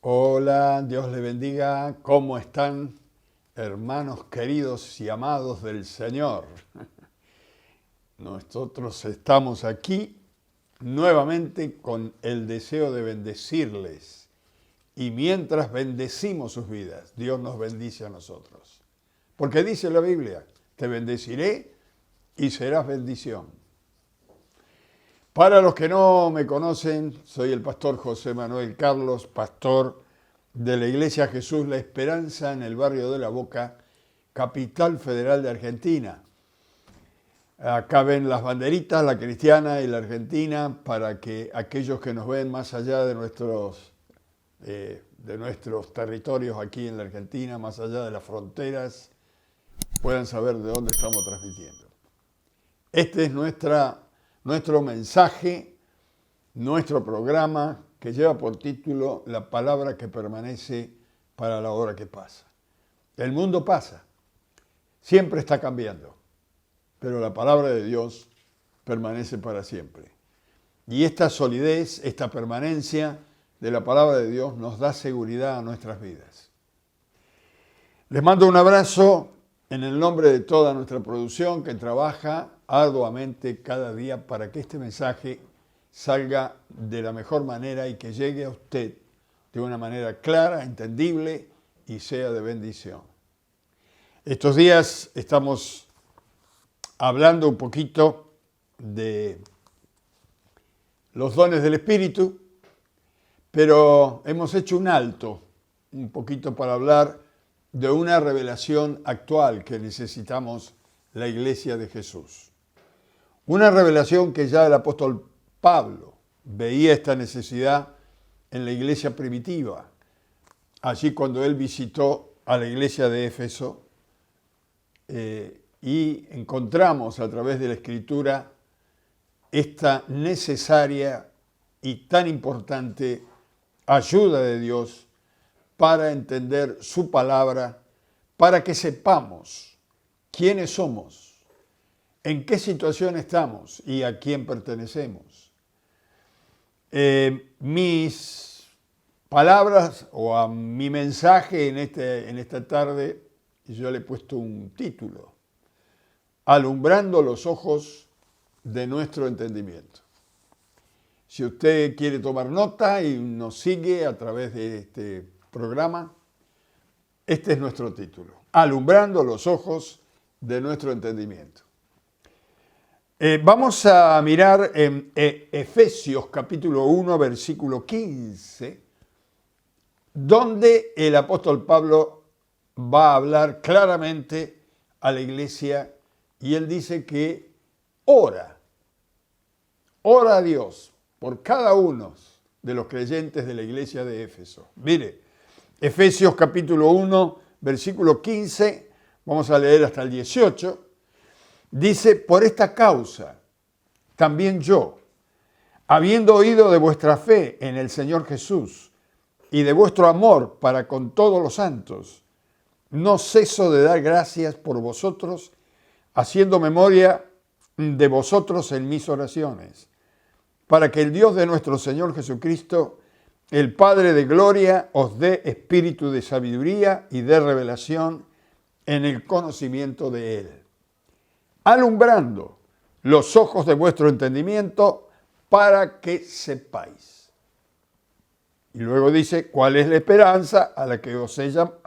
Hola, Dios le bendiga. ¿Cómo están, hermanos queridos y amados del Señor? Nosotros estamos aquí nuevamente con el deseo de bendecirles. Y mientras bendecimos sus vidas, Dios nos bendice a nosotros. Porque dice la Biblia, te bendeciré y serás bendición. Para los que no me conocen, soy el pastor José Manuel Carlos, pastor de la Iglesia Jesús La Esperanza en el barrio de La Boca, capital federal de Argentina. Acá ven las banderitas, la cristiana y la argentina, para que aquellos que nos ven más allá de nuestros territorios aquí en la Argentina, más allá de las fronteras, puedan saber de dónde estamos transmitiendo. Este es nuestro mensaje, nuestro programa que lleva por título La palabra que permanece para la hora que pasa. El mundo pasa, siempre está cambiando, pero la palabra de Dios permanece para siempre. Y esta solidez, esta permanencia de la palabra de Dios nos da seguridad a nuestras vidas. Les mando un abrazo en el nombre de toda nuestra producción que trabaja arduamente cada día para que este mensaje salga de la mejor manera y que llegue a usted de una manera clara, entendible y sea de bendición. Estos días estamos hablando un poquito de los dones del Espíritu, pero hemos hecho un alto un poquito para hablar de una revelación actual que necesitamos la Iglesia de Jesús. Una revelación que ya el apóstol Pablo veía esta necesidad en la iglesia primitiva. Allí cuando él visitó a la iglesia de Éfeso y encontramos a través de la Escritura esta necesaria y tan importante ayuda de Dios para entender su palabra, para que sepamos quiénes somos, en qué situación estamos y a quién pertenecemos. Mis palabras o a mi mensaje en esta tarde, yo le he puesto un título, Alumbrando los ojos de nuestro entendimiento. Si usted quiere tomar nota y nos sigue a través de este programa, este es nuestro título, Alumbrando los ojos de nuestro entendimiento. Vamos a mirar en Efesios capítulo 1, versículo 15, donde el apóstol Pablo va a hablar claramente a la iglesia y él dice que ora a Dios por cada uno de los creyentes de la iglesia de Éfeso. Mire, Efesios capítulo 1, versículo 15, vamos a leer hasta el 18, dice, por esta causa, también yo, habiendo oído de vuestra fe en el Señor Jesús y de vuestro amor para con todos los santos, no ceso de dar gracias por vosotros, haciendo memoria de vosotros en mis oraciones, para que el Dios de nuestro Señor Jesucristo, el Padre de gloria, os dé espíritu de sabiduría y de revelación en el conocimiento de Él, alumbrando los ojos de vuestro entendimiento para que sepáis. Y luego dice, ¿cuál es la esperanza a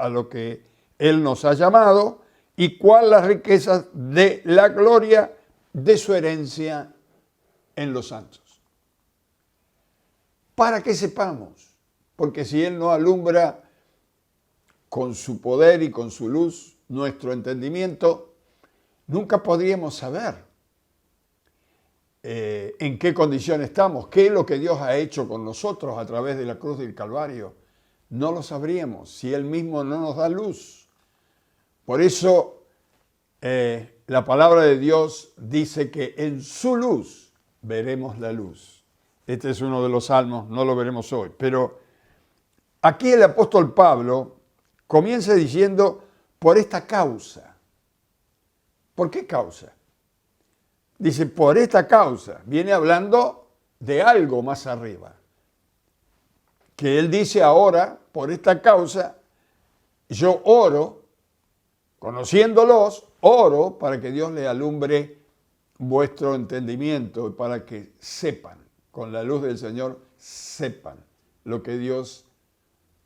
lo que Él nos ha llamado y cuál las riquezas de la gloria de su herencia en los santos? Para que sepamos, porque si Él no alumbra con su poder y con su luz nuestro entendimiento, nunca podríamos saber en qué condición estamos, qué es lo que Dios ha hecho con nosotros a través de la cruz del Calvario. No lo sabríamos si Él mismo no nos da luz. Por eso la palabra de Dios dice que en su luz veremos la luz. Este es uno de los salmos, no lo veremos hoy. Pero aquí el apóstol Pablo comienza diciendo, por esta causa. ¿Por qué causa? Dice, por esta causa. Viene hablando de algo más arriba. Que él dice ahora, por esta causa, yo oro, conociéndolos, oro para que Dios le alumbre vuestro entendimiento y para que sepan, con la luz del Señor, sepan lo que Dios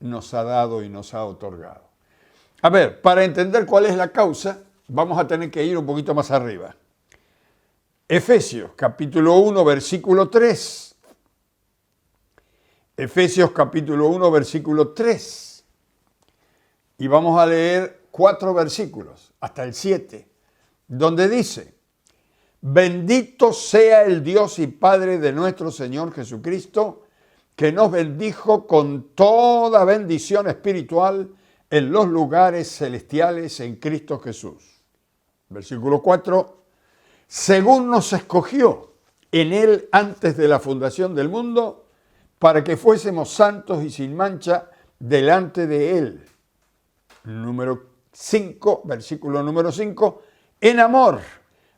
nos ha dado y nos ha otorgado. A ver, para entender cuál es la causa, vamos a tener que ir un poquito más arriba. Efesios capítulo 1, versículo 3. Efesios capítulo 1, versículo 3. Y vamos a leer 4 versículos, hasta el 7, donde dice: bendito sea el Dios y Padre de nuestro Señor Jesucristo, que nos bendijo con toda bendición espiritual en los lugares celestiales en Cristo Jesús. Versículo 4. Según nos escogió en Él antes de la fundación del mundo, para que fuésemos santos y sin mancha delante de Él. Número 5, versículo número 5. En amor,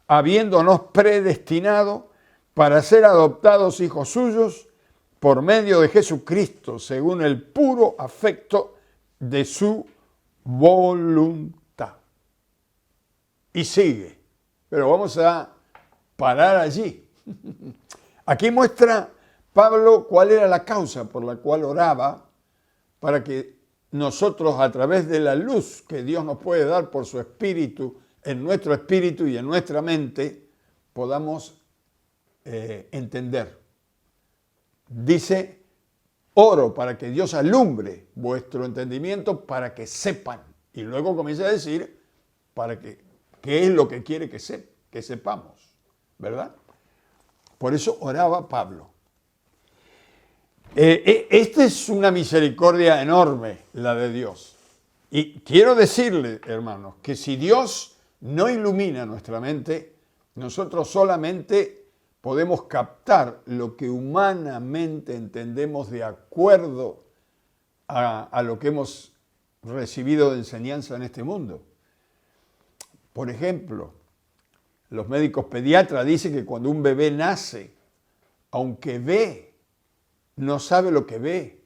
habiéndonos predestinado para ser adoptados hijos suyos por medio de Jesucristo, según el puro afecto de su voluntad. Y sigue, pero vamos a parar allí. Aquí muestra Pablo cuál era la causa por la cual oraba, para que nosotros, a través de la luz que Dios nos puede dar por su Espíritu, en nuestro espíritu y en nuestra mente, podamos entender. Dice: oro para que Dios alumbre vuestro entendimiento, para que sepan. Y luego comienza a decir para que qué es lo que quiere que sepamos, ¿verdad? Por eso oraba Pablo. Esta es una misericordia enorme, la de Dios. Y quiero decirle, hermanos, que si Dios no ilumina nuestra mente, nosotros solamente podemos captar lo que humanamente entendemos de acuerdo a lo que hemos recibido de enseñanza en este mundo. Por ejemplo, los médicos pediatras dicen que cuando un bebé nace, aunque ve, no sabe lo que ve,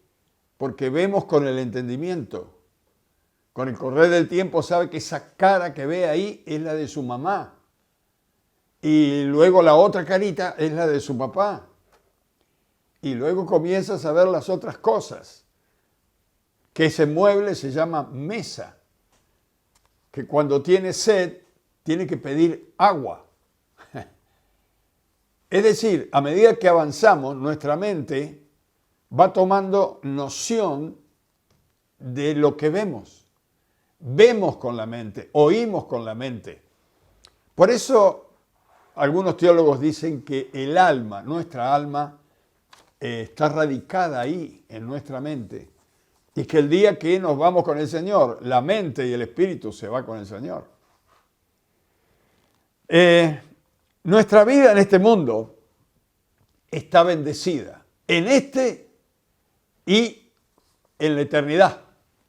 porque vemos con el entendimiento. Con el correr del tiempo sabe que esa cara que ve ahí es la de su mamá. Y luego la otra carita es la de su papá. Y luego comienzas a ver las otras cosas. Que ese mueble se llama mesa. Que cuando tiene sed, tiene que pedir agua. Es decir, a medida que avanzamos, nuestra mente va tomando noción de lo que vemos. Vemos con la mente, oímos con la mente. Por eso algunos teólogos dicen que el alma, nuestra alma, está radicada ahí, en nuestra mente. Y que el día que nos vamos con el Señor, la mente y el espíritu se va con el Señor. Nuestra vida en este mundo está bendecida. En este y en la eternidad,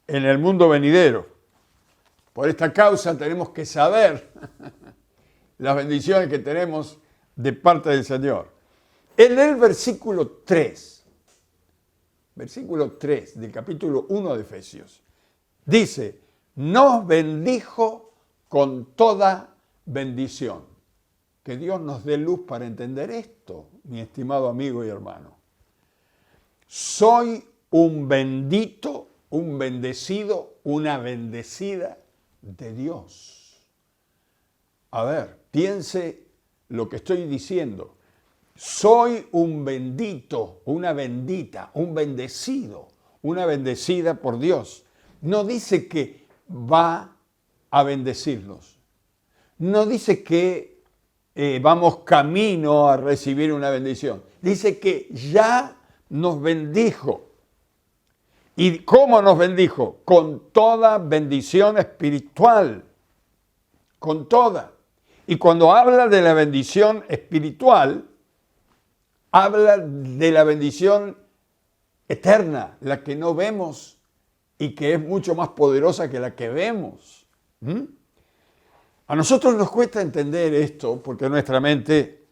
en el mundo venidero. Por esta causa tenemos que saber las bendiciones que tenemos de parte del Señor. En el versículo 3 del capítulo 1 de Efesios, dice: nos bendijo con toda bendición. Que Dios nos dé luz para entender esto, mi estimado amigo y hermano. Soy un bendito, un bendecido, una bendecida de Dios. A ver, piense lo que estoy diciendo. Soy un bendito, una bendita, un bendecido, una bendecida por Dios. No dice que va a bendecirnos. No dice que vamos camino a recibir una bendición. Dice que ya nos bendijo. ¿Y cómo nos bendijo? Con toda bendición espiritual. Con toda. Y cuando habla de la bendición espiritual, habla de la bendición eterna, la que no vemos y que es mucho más poderosa que la que vemos. A nosotros nos cuesta entender esto porque nuestra mente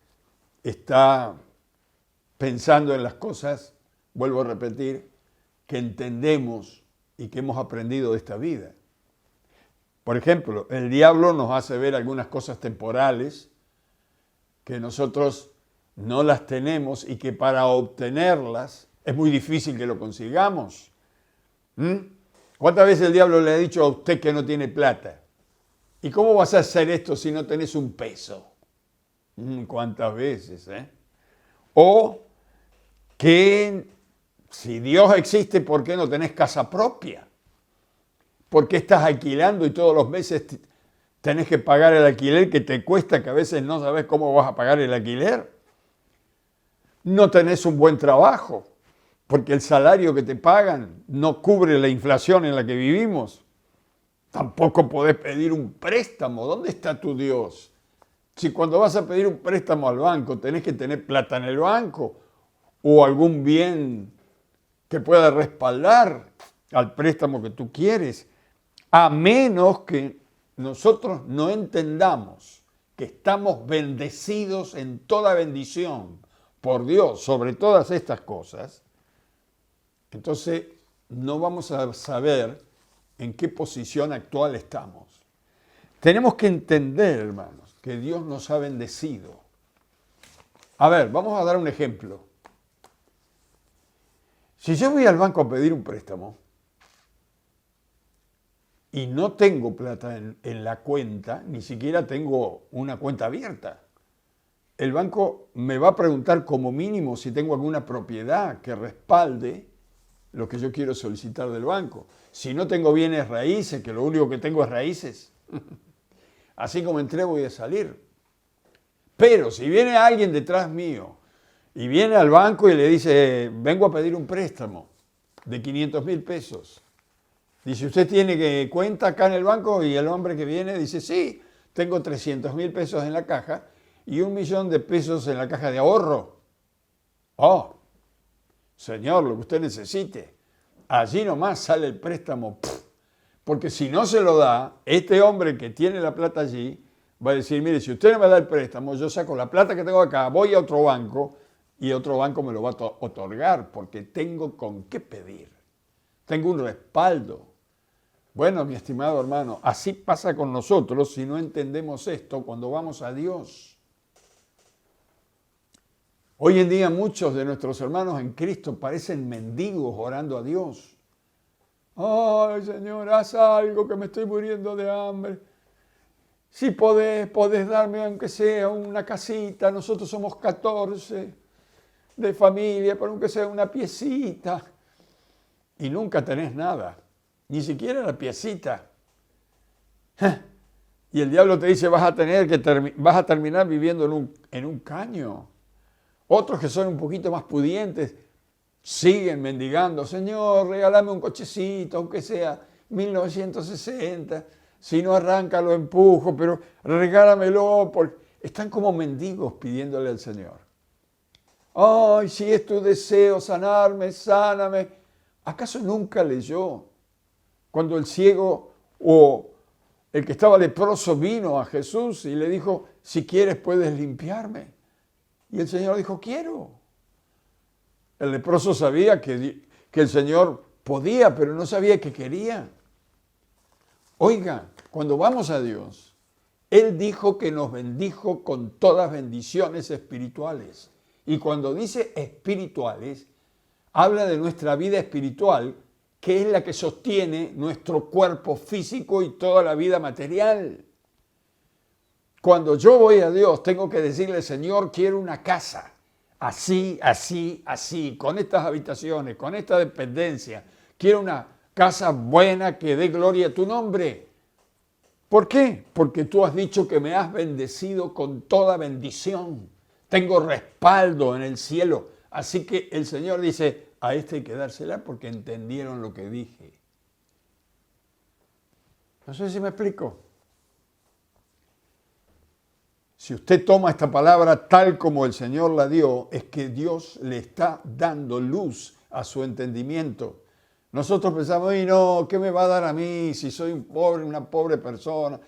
está pensando en las cosas, vuelvo a repetir, que entendemos y que hemos aprendido de esta vida. Por ejemplo, el diablo nos hace ver algunas cosas temporales que nosotros no las tenemos y que para obtenerlas es muy difícil que lo consigamos. ¿Cuántas veces el diablo le ha dicho a usted que no tiene plata? ¿Y cómo vas a hacer esto si no tenés un peso? ¿Cuántas veces? O que si Dios existe, ¿por qué no tenés casa propia? ¿Por qué estás alquilando y todos los meses tenés que pagar el alquiler que te cuesta, que a veces no sabes cómo vas a pagar el alquiler? No tenés un buen trabajo, porque el salario que te pagan no cubre la inflación en la que vivimos. Tampoco podés pedir un préstamo. ¿Dónde está tu Dios? Si cuando vas a pedir un préstamo al banco tenés que tener plata en el banco o algún bien que pueda respaldar al préstamo que tú quieres, a menos que nosotros no entendamos que estamos bendecidos en toda bendición por Dios sobre todas estas cosas, entonces no vamos a saber en qué posición actual estamos. Tenemos que entender, hermanos, que Dios nos ha bendecido. A ver, vamos a dar un ejemplo. Si yo voy al banco a pedir un préstamo y no tengo plata en la cuenta, ni siquiera tengo una cuenta abierta, el banco me va a preguntar como mínimo si tengo alguna propiedad que respalde lo que yo quiero solicitar del banco. Si no tengo bienes raíces, que lo único que tengo es raíces, así como entré voy a salir. Pero si viene alguien detrás mío y viene al banco y le dice, vengo a pedir un préstamo de 500,000 pesos. Dice, ¿usted tiene cuenta acá en el banco? Y el hombre que viene dice, sí, tengo 300,000 pesos en la caja y 1,000,000 de pesos en la caja de ahorro. Oh, señor, lo que usted necesite. Allí nomás sale el préstamo. Porque si no se lo da, este hombre que tiene la plata allí va a decir, mire, si usted no me da el préstamo, yo saco la plata que tengo acá, voy a otro banco y otro banco me lo va a otorgar porque tengo con qué pedir. Tengo un respaldo. Bueno, mi estimado hermano, así pasa con nosotros si no entendemos esto cuando vamos a Dios. Hoy en día muchos de nuestros hermanos en Cristo parecen mendigos orando a Dios. Ay, Señor, haz algo que me estoy muriendo de hambre. Si podés darme aunque sea una casita, nosotros somos 14 de familia, pero aunque sea una piecita. Y nunca tenés nada, ni siquiera la piecita. Y el diablo te dice, vas a terminar viviendo en un caño. Otros que son un poquito más pudientes siguen mendigando, Señor, regálame un cochecito, aunque sea 1960, si no arranca lo empujo, pero regálamelo. Están como mendigos pidiéndole al Señor. Ay, si es tu deseo sanarme, sáname. ¿Acaso nunca leyó cuando el ciego o el que estaba leproso vino a Jesús y le dijo, si quieres puedes limpiarme? Y el Señor dijo, quiero. El leproso sabía que el Señor podía, pero no sabía que quería. Oiga, cuando vamos a Dios, Él dijo que nos bendijo con todas bendiciones espirituales. Y cuando dice espirituales, habla de nuestra vida espiritual, que es la que sostiene nuestro cuerpo físico y toda la vida material. Cuando yo voy a Dios, tengo que decirle, Señor, quiero una casa, así, así, así, con estas habitaciones, con esta dependencia. Quiero una casa buena que dé gloria a tu nombre. ¿Por qué? Porque tú has dicho que me has bendecido con toda bendición. Tengo respaldo en el cielo. Así que el Señor dice, a este hay que dársela porque entendieron lo que dije. No sé si me explico. Si usted toma esta palabra tal como el Señor la dio, es que Dios le está dando luz a su entendimiento. Nosotros pensamos, y no, ¿qué me va a dar a mí si soy una pobre persona?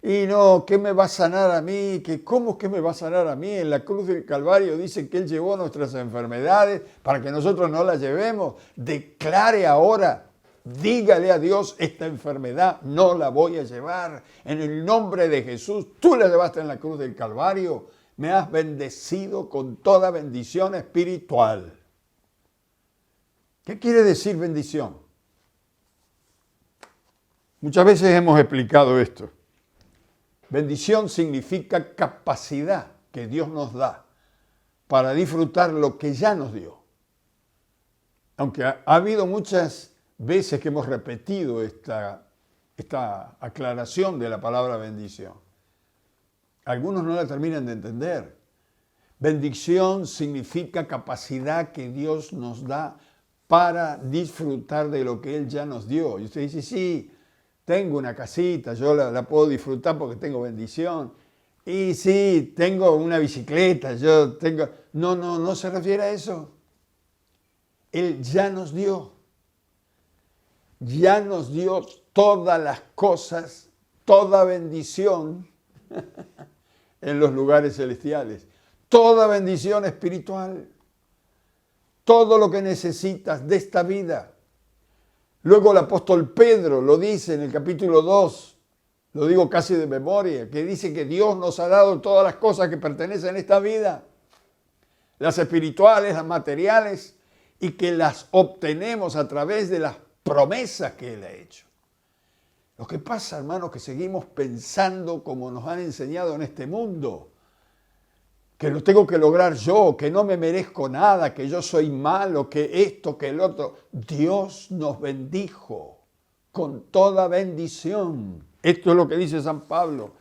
Y no, ¿qué me va a sanar a mí? ¿Cómo que me va a sanar a mí? En la cruz del Calvario dice que Él llevó nuestras enfermedades para que nosotros no las llevemos. Declare ahora dígale a Dios, esta enfermedad no la voy a llevar. En el nombre de Jesús, tú la llevaste en la cruz del Calvario. Me has bendecido con toda bendición espiritual. ¿Qué quiere decir bendición? Muchas veces hemos explicado esto. Bendición significa capacidad que Dios nos da para disfrutar lo que ya nos dio. Aunque ha habido muchas veces que hemos repetido esta aclaración de la palabra bendición. Algunos no la terminan de entender. Bendición significa capacidad que Dios nos da para disfrutar de lo que Él ya nos dio. Y usted dice, sí, tengo una casita, yo la puedo disfrutar porque tengo bendición. Y sí, tengo una bicicleta, yo tengo... No se refiere a eso. Él ya nos dio todas las cosas, toda bendición en los lugares celestiales, toda bendición espiritual, todo lo que necesitas de esta vida. Luego el apóstol Pedro lo dice en el capítulo 2, lo digo casi de memoria, que dice que Dios nos ha dado todas las cosas que pertenecen a esta vida, las espirituales, las materiales, y que las obtenemos a través de las promesas que Él ha hecho. Lo que pasa, hermanos, es que seguimos pensando como nos han enseñado en este mundo, que lo tengo que lograr yo, que no me merezco nada, que yo soy malo, que esto, que el otro. Dios nos bendijo con toda bendición. Esto es lo que dice San Pablo.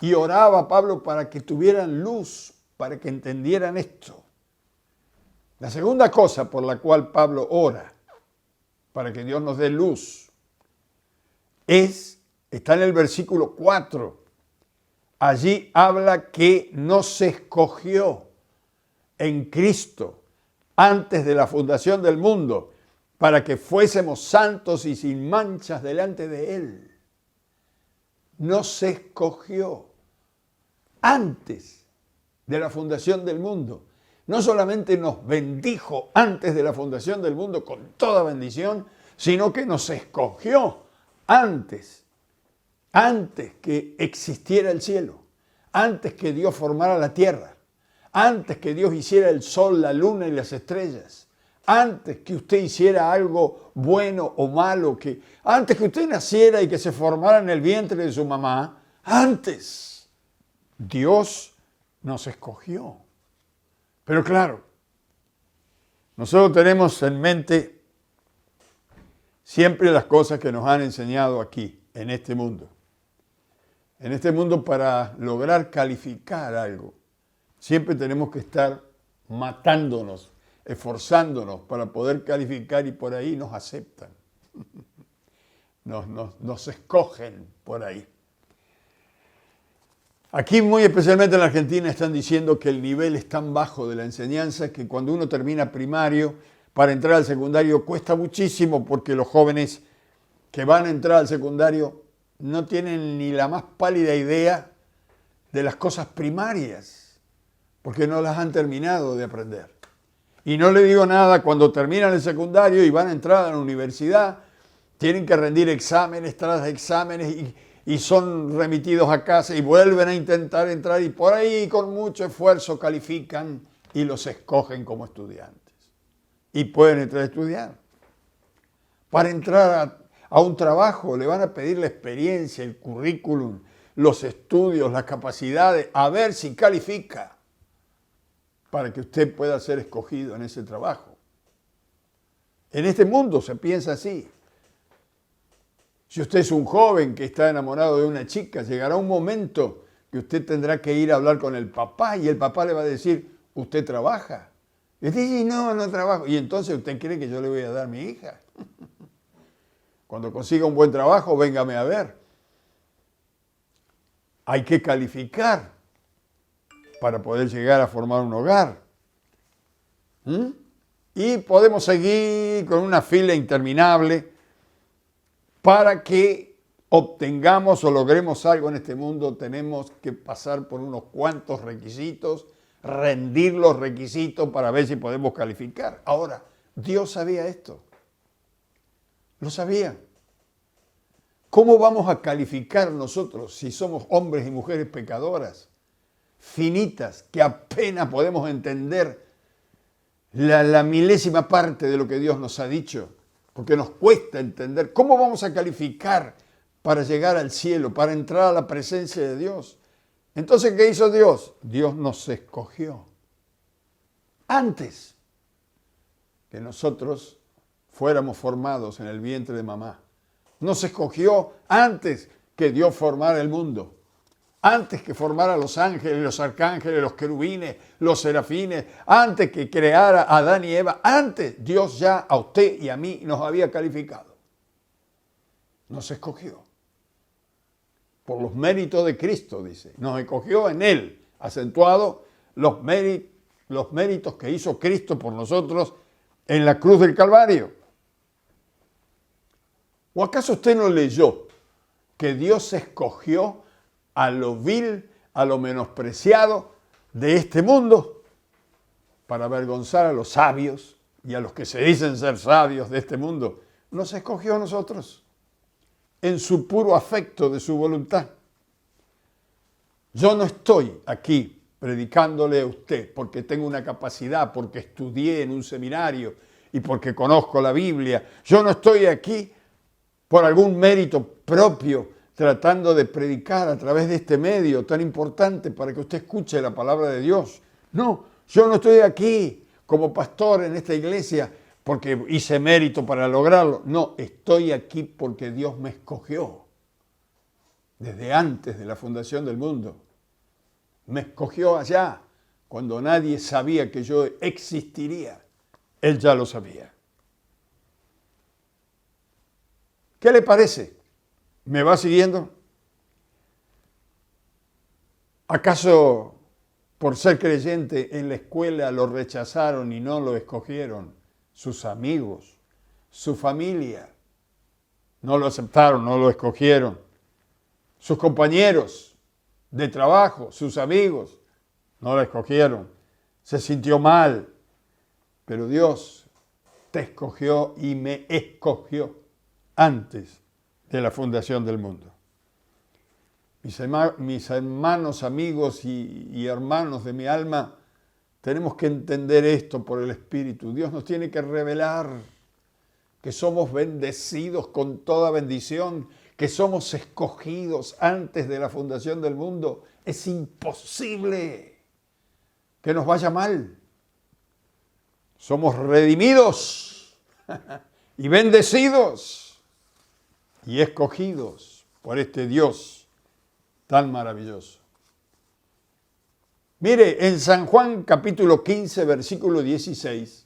Y oraba Pablo para que tuvieran luz, para que entendieran esto. La segunda cosa por la cual Pablo ora para que Dios nos dé luz está en el versículo 4. Allí habla que nos escogió en Cristo antes de la fundación del mundo para que fuésemos santos y sin manchas delante de Él. Nos escogió antes de la fundación del mundo. No solamente nos bendijo antes de la fundación del mundo con toda bendición, sino que nos escogió antes que existiera el cielo, antes que Dios formara la tierra, antes que Dios hiciera el sol, la luna y las estrellas, antes que usted hiciera algo bueno o malo, antes que usted naciera y que se formara en el vientre de su mamá, antes Dios nos escogió. Pero claro, nosotros tenemos en mente siempre las cosas que nos han enseñado aquí, en este mundo. En este mundo, para lograr calificar algo, siempre tenemos que estar matándonos, esforzándonos para poder calificar y por ahí nos aceptan. Nos escogen por ahí. Aquí, muy especialmente en la Argentina, están diciendo que el nivel es tan bajo de la enseñanza que cuando uno termina primario, para entrar al secundario cuesta muchísimo porque los jóvenes que van a entrar al secundario no tienen ni la más pálida idea de las cosas primarias, porque no las han terminado de aprender. Y no le digo nada cuando terminan el secundario y van a entrar a la universidad, tienen que rendir exámenes tras exámenes y son remitidos a casa y vuelven a intentar entrar y por ahí con mucho esfuerzo califican y los escogen como estudiantes. Y pueden entrar a estudiar. Para entrar a un trabajo le van a pedir la experiencia, el currículum, los estudios, las capacidades, a ver si califica para que usted pueda ser escogido en ese trabajo. En este mundo se piensa así. Si usted es un joven que está enamorado de una chica, llegará un momento que usted tendrá que ir a hablar con el papá y el papá le va a decir, ¿usted trabaja? Y usted dice, no trabajo. Y entonces usted cree que yo le voy a dar mi hija. Cuando consiga un buen trabajo, véngame a ver. Hay que calificar para poder llegar a formar un hogar. Y podemos seguir con una fila interminable para que obtengamos o logremos algo en este mundo. Tenemos que pasar por unos cuantos requisitos, rendir los requisitos para ver si podemos calificar. Ahora, Dios sabía esto. Lo sabía. ¿Cómo vamos a calificar nosotros si somos hombres y mujeres pecadoras, finitas, que apenas podemos entender la milésima parte de lo que Dios nos ha dicho? Porque nos cuesta entender. ¿Cómo vamos a calificar para llegar al cielo, para entrar a la presencia de Dios? Entonces, ¿qué hizo Dios? Dios nos escogió antes que nosotros fuéramos formados en el vientre de mamá. Nos escogió antes que Dios formara el mundo, antes que formara los ángeles, los arcángeles, los querubines, los serafines, antes que creara a Adán y Eva, antes Dios ya a usted y a mí nos había calificado. Nos escogió por los méritos de Cristo, dice. Nos escogió en Él, acentuado los méritos que hizo Cristo por nosotros en la cruz del Calvario. ¿O acaso usted no leyó que Dios escogió a lo vil, a lo menospreciado de este mundo para avergonzar a los sabios y a los que se dicen ser sabios de este mundo? Nos escogió a nosotros en su puro afecto de su voluntad. Yo no estoy aquí predicándole a usted porque tengo una capacidad, porque estudié en un seminario y porque conozco la Biblia. Yo no estoy aquí por algún mérito propio, tratando de predicar a través de este medio tan importante para que usted escuche la palabra de Dios. No, yo no estoy aquí como pastor en esta iglesia porque hice mérito para lograrlo. No, estoy aquí porque Dios me escogió desde antes de la fundación del mundo. Me escogió allá cuando nadie sabía que yo existiría. Él ya lo sabía. ¿Qué le parece? ¿Me va siguiendo? ¿Acaso por ser creyente en la escuela lo rechazaron y no lo escogieron? Sus amigos, su familia, no lo aceptaron, no lo escogieron. Sus compañeros de trabajo, sus amigos, no lo escogieron. Se sintió mal, pero Dios te escogió y me escogió antes de la fundación del mundo. Mis hermanos, amigos y hermanos de mi alma, tenemos que entender esto por el Espíritu. Dios nos tiene que revelar que somos bendecidos con toda bendición, que somos escogidos antes de la fundación del mundo. Es imposible que nos vaya mal. Somos redimidos y bendecidos y escogidos por este Dios tan maravilloso. Mire, en San Juan capítulo 15, versículo 16,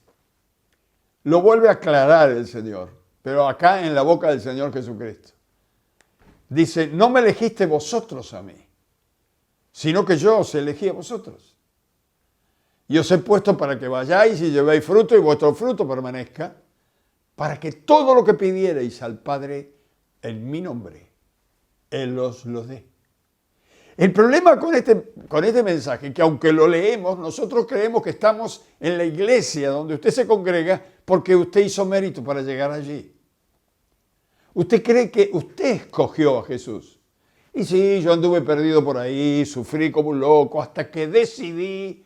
lo vuelve a aclarar el Señor, pero acá en la boca del Señor Jesucristo. Dice, no me elegiste vosotros a mí, sino que yo os elegí a vosotros. Y os he puesto para que vayáis y llevéis fruto y vuestro fruto permanezca, para que todo lo que pidierais al Padre en mi nombre, Él os lo dé. El problema con este mensaje, que aunque lo leemos, nosotros creemos que estamos en la iglesia donde usted se congrega porque usted hizo mérito para llegar allí. Usted cree que usted escogió a Jesús. Y sí, yo anduve perdido por ahí, sufrí como un loco, hasta que decidí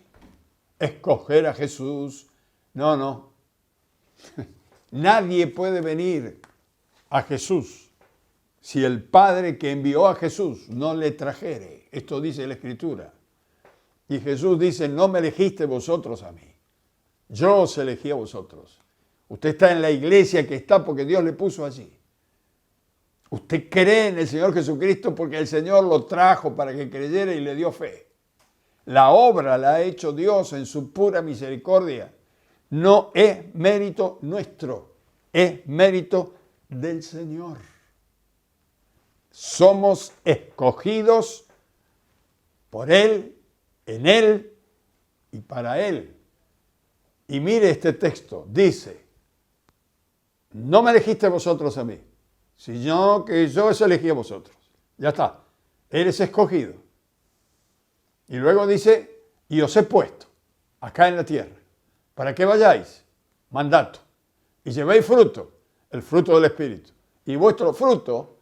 escoger a Jesús. No. Nadie puede venir a Jesús si el Padre que envió a Jesús no le trajere. Esto dice la Escritura. Y Jesús dice, no me elegiste vosotros a mí. Yo os elegí a vosotros. Usted está en la iglesia que está porque Dios le puso allí. Usted cree en el Señor Jesucristo porque el Señor lo trajo para que creyera y le dio fe. La obra la ha hecho Dios en su pura misericordia. No es mérito nuestro, es mérito del Señor. Somos escogidos por Él, en Él y para Él. Y mire este texto, dice, no me elegiste vosotros a mí, sino que yo os elegí a vosotros. Ya está, eres escogido. Y luego dice, y os he puesto acá en la tierra, para que vayáis, mandato, y llevéis fruto, el fruto del Espíritu, y vuestro fruto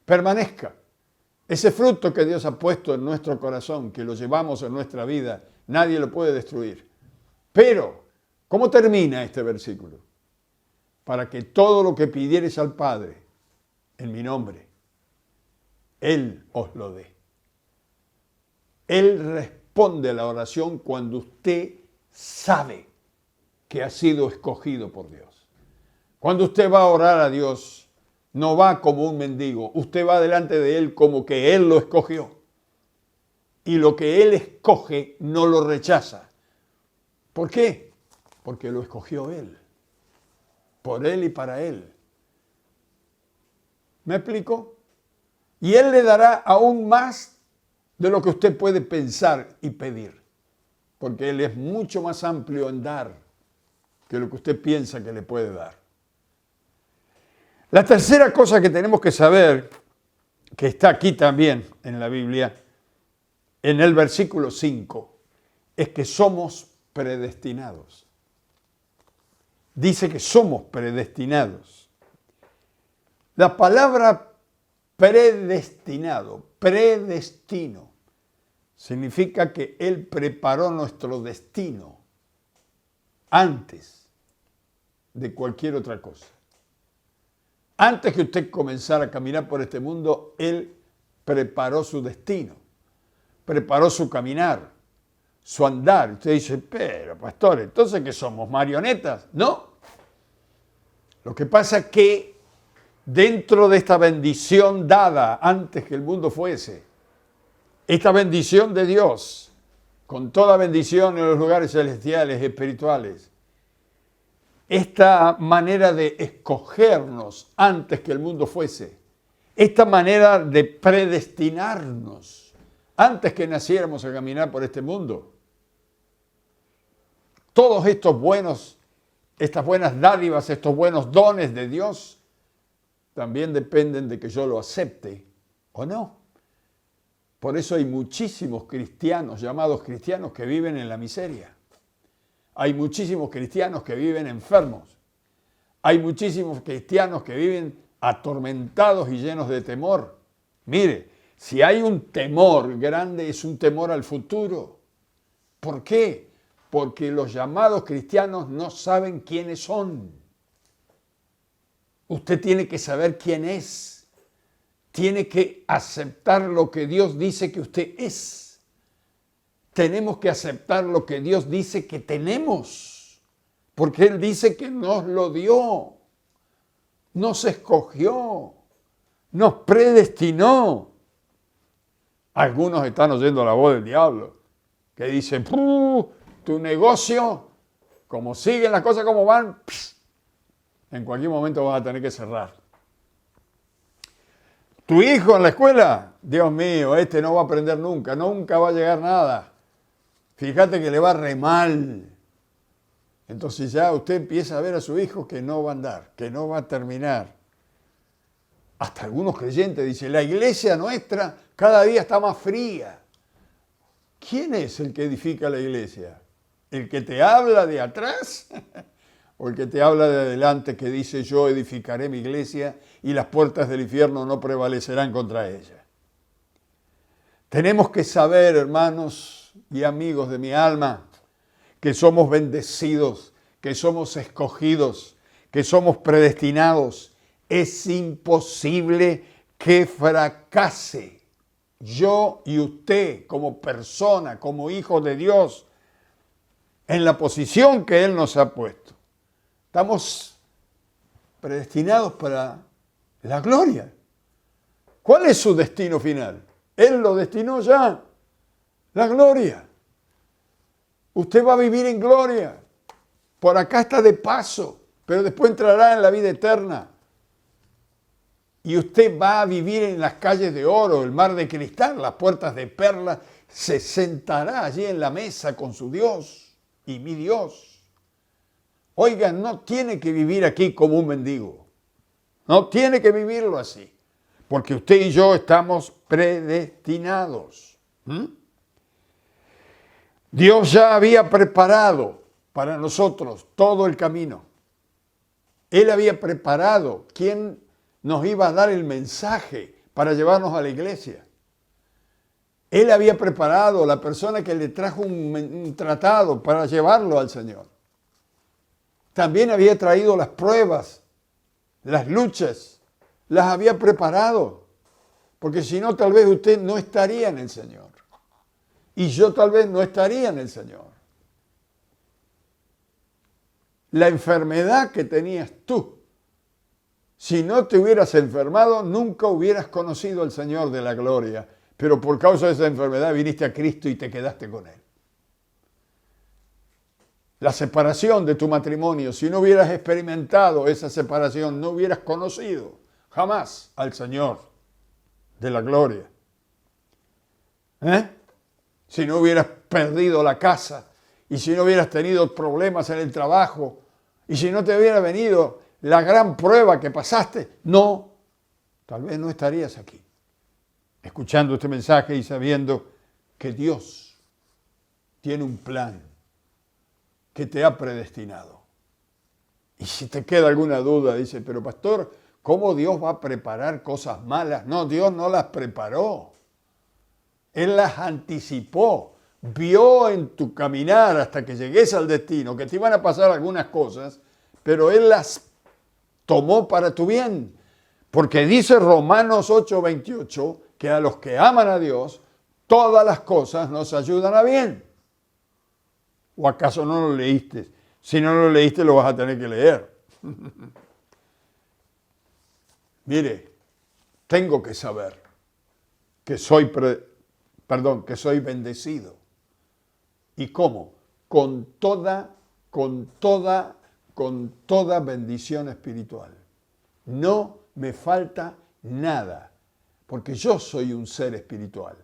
permanezca. Ese fruto que Dios ha puesto en nuestro corazón, que lo llevamos en nuestra vida, nadie lo puede destruir. Pero, ¿cómo termina este versículo? Para que todo lo que pidiereis al Padre en mi nombre, Él os lo dé. Él responde a la oración cuando usted sabe que ha sido escogido por Dios. Cuando usted va a orar a Dios, no va como un mendigo, usted va delante de Él como que Él lo escogió. Y lo que Él escoge no lo rechaza. ¿Por qué? Porque lo escogió Él. Por Él y para Él. ¿Me explico? Y Él le dará aún más de lo que usted puede pensar y pedir. Porque Él es mucho más amplio en dar que lo que usted piensa que le puede dar. La tercera cosa que tenemos que saber, que está aquí también en la Biblia, en el versículo 5, es que somos predestinados. Dice que somos predestinados. La palabra predestinado, predestino, significa que Él preparó nuestro destino antes de cualquier otra cosa. Antes que usted comenzara a caminar por este mundo, Él preparó su destino, preparó su caminar, su andar. Usted dice, pero pastor, ¿entonces qué somos, marionetas? No. Lo que pasa es que dentro de esta bendición dada antes que el mundo fuese, esta bendición de Dios, con toda bendición en los lugares celestiales y espirituales, esta manera de escogernos antes que el mundo fuese, esta manera de predestinarnos antes que naciéramos a caminar por este mundo, todos estas buenas dádivas, estos buenos dones de Dios, también dependen de que yo lo acepte o no. Por eso hay muchísimos cristianos, llamados cristianos, que viven en la miseria. Hay muchísimos cristianos que viven enfermos. Hay muchísimos cristianos que viven atormentados y llenos de temor. Mire, si hay un temor grande, es un temor al futuro. ¿Por qué? Porque los llamados cristianos no saben quiénes son. Usted tiene que saber quién es. Tiene que aceptar lo que Dios dice que usted es. Tenemos que aceptar lo que Dios dice que tenemos, porque Él dice que nos lo dio, nos escogió, nos predestinó. Algunos están oyendo la voz del diablo, que dice, tu negocio, como siguen las cosas como van, en cualquier momento vas a tener que cerrar. Tu hijo en la escuela, Dios mío, este no va a aprender nunca, nunca va a llegar nada. Fíjate que le va re mal. Entonces ya usted empieza a ver a su hijo que no va a andar, que no va a terminar. Hasta algunos creyentes dicen, la iglesia nuestra cada día está más fría. ¿Quién es el que edifica la iglesia? ¿El que te habla de atrás? ¿O el que te habla de adelante que dice, yo edificaré mi iglesia y las puertas del infierno no prevalecerán contra ella? Tenemos que saber, hermanos y amigos de mi alma, que somos bendecidos, que somos escogidos, que somos predestinados. Es imposible que fracase yo y usted como persona, como hijos de Dios, en la posición que Él nos ha puesto. Estamos predestinados para la gloria. ¿Cuál es su destino final? Él lo destinó ya. La gloria. Usted va a vivir en gloria. Por acá está de paso, pero después entrará en la vida eterna. Y usted va a vivir en las calles de oro, el mar de cristal, las puertas de perla. Se sentará allí en la mesa con su Dios y mi Dios. Oiga, no tiene que vivir aquí como un mendigo. No tiene que vivirlo así. Porque usted y yo estamos predestinados. Dios ya había preparado para nosotros todo el camino. Él había preparado quién nos iba a dar el mensaje para llevarnos a la iglesia. Él había preparado la persona que le trajo un tratado para llevarlo al Señor. También había traído las pruebas, las luchas, las había preparado. Porque si no, tal vez usted no estaría en el Señor. Y yo tal vez no estaría en el Señor. La enfermedad que tenías tú, si no te hubieras enfermado, nunca hubieras conocido al Señor de la gloria. Pero por causa de esa enfermedad viniste a Cristo y te quedaste con Él. La separación de tu matrimonio, si no hubieras experimentado esa separación, no hubieras conocido jamás al Señor de la gloria. Si no hubieras perdido la casa, y si no hubieras tenido problemas en el trabajo, y si no te hubiera venido la gran prueba que pasaste, no, tal vez no estarías aquí, escuchando este mensaje y sabiendo que Dios tiene un plan que te ha predestinado. Y si te queda alguna duda, dice, pero pastor, ¿cómo Dios va a preparar cosas malas? No, Dios no las preparó. Él las anticipó. Vio en tu caminar hasta que llegues al destino que te iban a pasar algunas cosas, pero Él las tomó para tu bien. Porque dice Romanos 8:28 que a los que aman a Dios, todas las cosas nos ayudan a bien. ¿O acaso no lo leíste? Si no lo leíste, lo vas a tener que leer. Mire, tengo que saber que soy bendecido. ¿Y cómo? Con toda bendición espiritual. No me falta nada, porque yo soy un ser espiritual.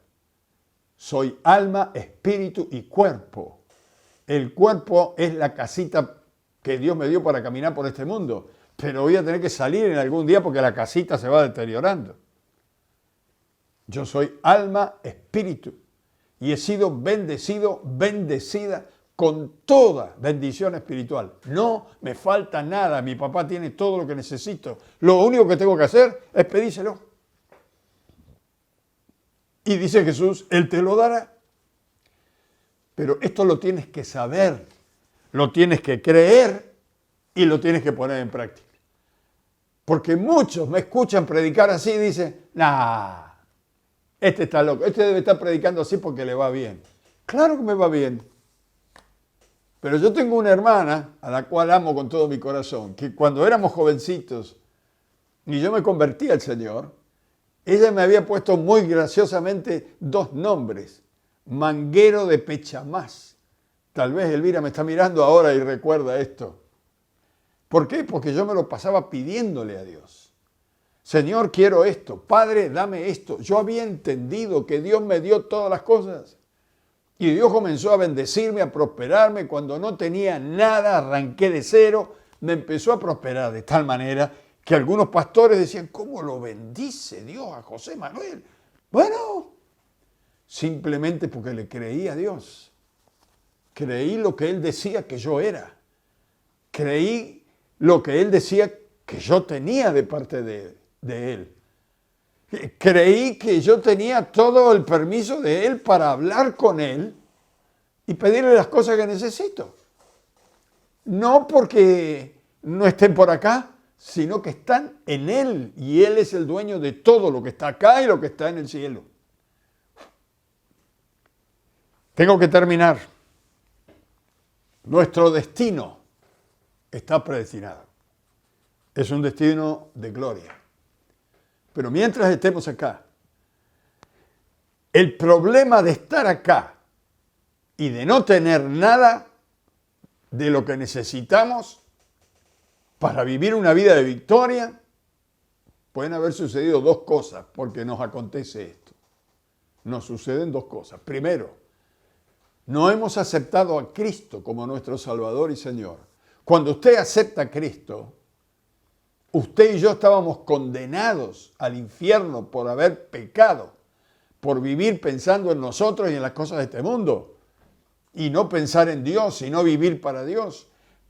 Soy alma, espíritu y cuerpo. El cuerpo es la casita que Dios me dio para caminar por este mundo, pero voy a tener que salir en algún día porque la casita se va deteriorando. Yo soy alma, espíritu, y he sido bendecido, bendecida con toda bendición espiritual. No me falta nada, mi papá tiene todo lo que necesito. Lo único que tengo que hacer es pedírselo. Y dice Jesús, Él te lo dará. Pero esto lo tienes que saber, lo tienes que creer y lo tienes que poner en práctica. Porque muchos me escuchan predicar así y dicen, nah, este está loco, este debe estar predicando así porque le va bien. Claro que me va bien. Pero yo tengo una hermana a la cual amo con todo mi corazón, que cuando éramos jovencitos y yo me convertí al Señor, ella me había puesto muy graciosamente 2 nombres. Manguero de Pechamás. Tal vez Elvira me está mirando ahora y recuerda esto. ¿Por qué? Porque yo me lo pasaba pidiéndole a Dios. Señor, quiero esto. Padre, dame esto. Yo había entendido que Dios me dio todas las cosas. Y Dios comenzó a bendecirme, a prosperarme. Cuando no tenía nada, arranqué de cero. Me empezó a prosperar de tal manera que algunos pastores decían, ¿cómo lo bendice Dios a José Manuel? Bueno, simplemente porque le creí a Dios. Creí lo que Él decía que yo era. Creí lo que Él decía que yo tenía de parte de Él. Creí que yo tenía todo el permiso de Él para hablar con Él y pedirle las cosas que necesito. No porque no estén por acá, sino que están en Él y Él es el dueño de todo lo que está acá y lo que está en el cielo. Tengo que terminar. Nuestro destino está predestinado. Es un destino de gloria. Pero mientras estemos acá, el problema de estar acá y de no tener nada de lo que necesitamos para vivir una vida de victoria, pueden haber sucedido 2 cosas porque nos acontece esto. Nos suceden 2 cosas. Primero, no hemos aceptado a Cristo como nuestro Salvador y Señor. Cuando usted acepta a Cristo, usted y yo estábamos condenados al infierno por haber pecado, por vivir pensando en nosotros y en las cosas de este mundo, y no pensar en Dios, sino vivir para Dios.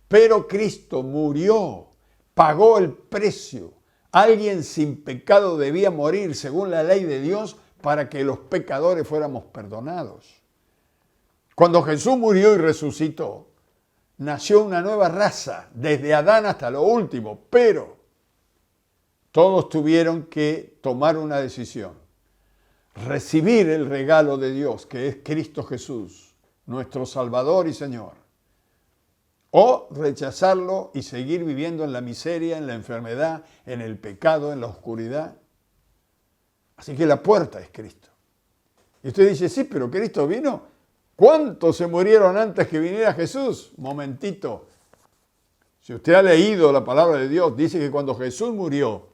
Pero Cristo murió pagó el precio. Alguien sin pecado debía morir según la ley de Dios para que los pecadores fuéramos perdonados. Cuando Jesús murió y resucitó, nació una nueva raza, desde Adán hasta lo último, pero todos tuvieron que tomar una decisión. Recibir el regalo de Dios, que es Cristo Jesús, nuestro Salvador y Señor. O rechazarlo y seguir viviendo en la miseria, en la enfermedad, en el pecado, en la oscuridad. Así que la puerta es Cristo. Y usted dice, sí, pero Cristo vino. ¿Cuántos se murieron antes que viniera Jesús? Momentito. Si usted ha leído la palabra de Dios, dice que cuando Jesús murió,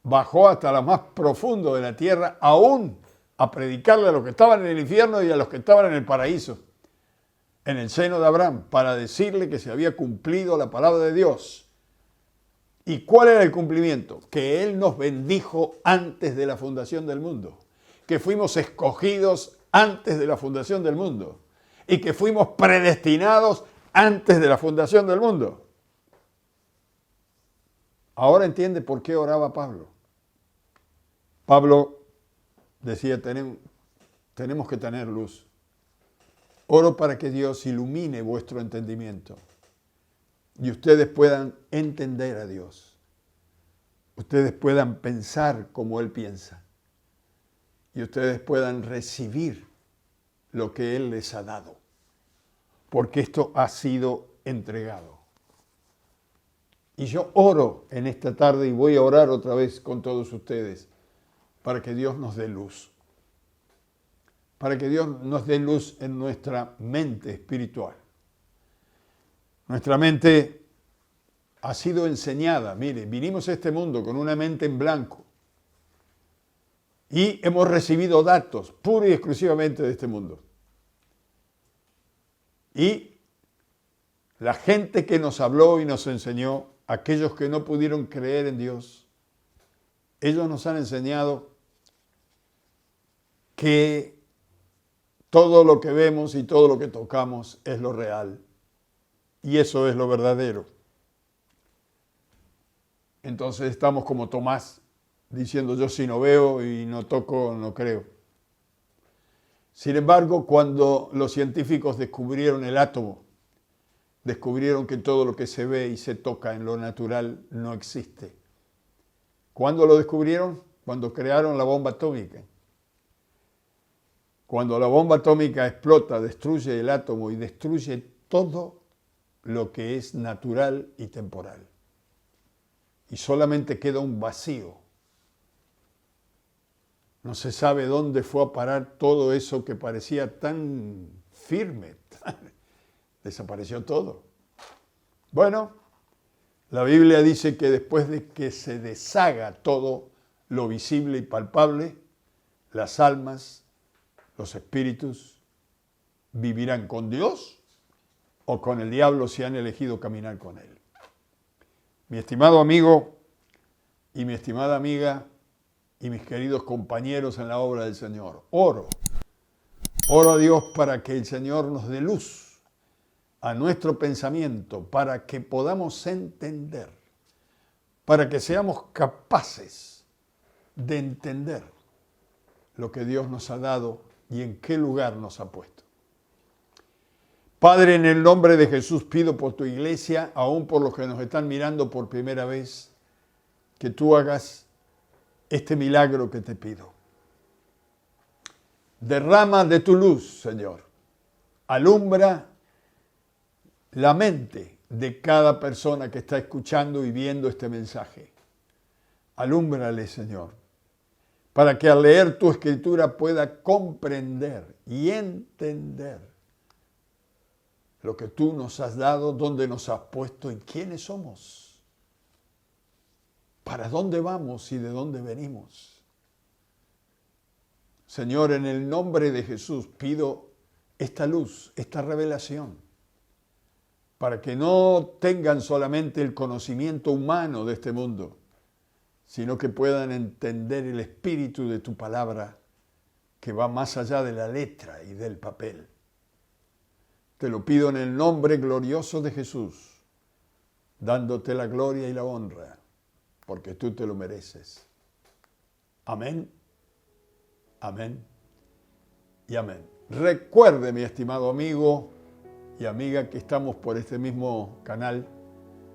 bajó hasta lo más profundo de la tierra, aún a predicarle a los que estaban en el infierno y a los que estaban en el paraíso, en el seno de Abraham, para decirle que se había cumplido la palabra de Dios. ¿Y cuál era el cumplimiento? Que Él nos bendijo antes de la fundación del mundo, que fuimos escogidos antes de la fundación del mundo y que fuimos predestinados antes de la fundación del mundo. Ahora entiende por qué oraba Pablo. Pablo decía, tenemos que tener luz. Oro para que Dios ilumine vuestro entendimiento y ustedes puedan entender a Dios. Ustedes puedan pensar como Él piensa y ustedes puedan recibir lo que Él les ha dado, porque esto ha sido entregado. Y yo oro en esta tarde y voy a orar otra vez con todos ustedes para que Dios nos dé luz. Para que Dios nos dé luz en nuestra mente espiritual. Nuestra mente ha sido enseñada. Mire, vinimos a este mundo con una mente en blanco y hemos recibido datos pura y exclusivamente de este mundo. Y la gente que nos habló y nos enseñó, aquellos que no pudieron creer en Dios, ellos nos han enseñado que todo lo que vemos y todo lo que tocamos es lo real. Y eso es lo verdadero. Entonces estamos como Tomás, diciendo yo si no veo y no toco, no creo. Sin embargo, cuando los científicos descubrieron el átomo, descubrieron que todo lo que se ve y se toca en lo natural no existe. ¿Cuándo lo descubrieron? Cuando crearon la bomba atómica. Cuando la bomba atómica explota, destruye el átomo y destruye todo lo que es natural y temporal. Y solamente queda un vacío. No se sabe dónde fue a parar todo eso que parecía tan firme. Desapareció todo. Bueno, la Biblia dice que después de que se deshaga todo lo visible y palpable, las almas, los espíritus, vivirán con Dios o con el diablo si han elegido caminar con él. Mi estimado amigo y mi estimada amiga y mis queridos compañeros en la obra del Señor, oro a Dios para que el Señor nos dé luz a nuestro pensamiento, para que podamos entender, para que seamos capaces de entender lo que Dios nos ha dado y en qué lugar nos ha puesto. Padre, en el nombre de Jesús pido por tu iglesia, aún por los que nos están mirando por primera vez, que tú hagas este milagro que te pido. Derrama de tu luz, Señor. Alumbra la mente de cada persona que está escuchando y viendo este mensaje. Alúmbrale, Señor, para que al leer tu escritura pueda comprender y entender lo que tú nos has dado, dónde nos has puesto y quiénes somos, para dónde vamos y de dónde venimos. Señor, en el nombre de Jesús pido esta luz, esta revelación, para que no tengan solamente el conocimiento humano de este mundo, sino que puedan entender el espíritu de tu palabra que va más allá de la letra y del papel. Te lo pido en el nombre glorioso de Jesús. dándote la gloria y la honra, porque tú te lo mereces. Amén, amén y amén. Recuerde, mi estimado amigo y amiga, que estamos por este mismo canal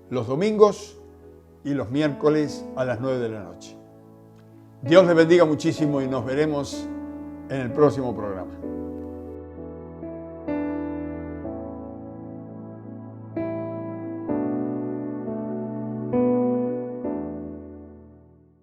los domingos y los miércoles a las 9 de la noche. Dios les bendiga muchísimo y nos veremos en el próximo programa.